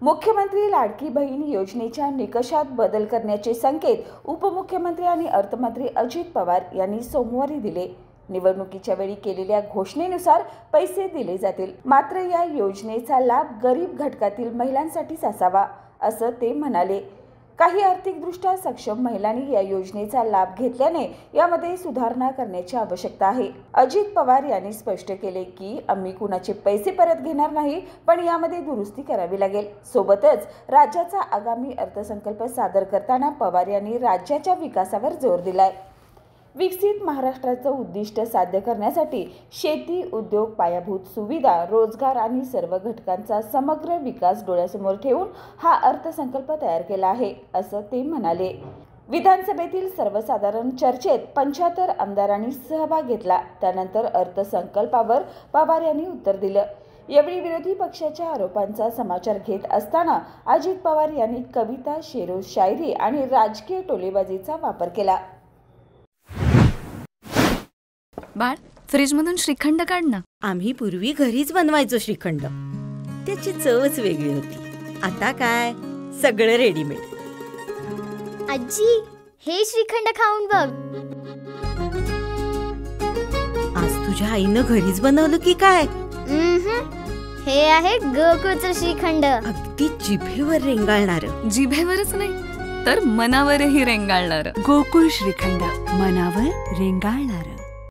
मुख्यमंत्री लाडकी बहीण योजनेच्या निकषात बदल करण्याचे संकेत उपमुख्यमंत्री आणि अर्थमंत्री अजित पवार यांनी सोमवारी दिले। निवडणुकीच्या वेळी केलेल्या घोषणेनुसार पैसे दिले जातील, मात्र या योजनेचा लाभ गरीब घटकातील महिलांसाठीच असावा असं ते म्हणाले। काही आर्थिकदृष्ट्या सक्षम महिलांनी या योजनेचा लाभ घेतल्याने यामध्ये सुधारणा करण्याची आवश्यकता आहे। अजित पवार यांनी स्पष्ट केले की आम्ही कुणाचे पैसे परत घेणार नाही, पण यामध्ये दुरुस्ती करावी लागेल। सोबतच राज्याचा आगामी अर्थसंकल्प सादर करताना पवार यांनी राज्याच्या विकासावर जोर दिलाय। विकसित महाराष्ट्राचं उद्दिष्ट साध्य करण्यासाठी शेती, उद्योग, पायाभूत सुविधा, रोजगार आणि सर्व घटकांचा समग्र विकास डोळ्यासमोर ठेवून हा अर्थसंकल्प तयार केला आहे असं ते म्हणाले। विधानसभेतील सर्वसाधारण चर्चेत 75 आमदारांनी सहभाग घेतला। त्यानंतर अर्थसंकल्पावर पवार यांनी उत्तर दिलं। यावेळी विरोधी पक्षाच्या आरोपांचा समाचार घेत असताना अजित पवार यांनी कविता, शेरो शायरी आणि राजकीय टोलेबाजीचा वापर केला। बाळ, फ्रीजमधून श्रीखंड काढ ना। आम्ही पूर्वी घरीच बनवायचो श्रीखंड, त्याची चवच वेगळी होती। आता काय सगळं रेडीमेड। आजी, हे श्रीखंड खाऊन बघ। आज तुझ्या आईनं घरीच बनवलं की काय? हे आहे गोकुळचं श्रीखंड, अगदी जिभेवर रेंगाळणार। जिभेवरच नाही तर मनावरही रेंगाळणार। गोकुळ श्रीखंड, मनावर रेंगाळणार।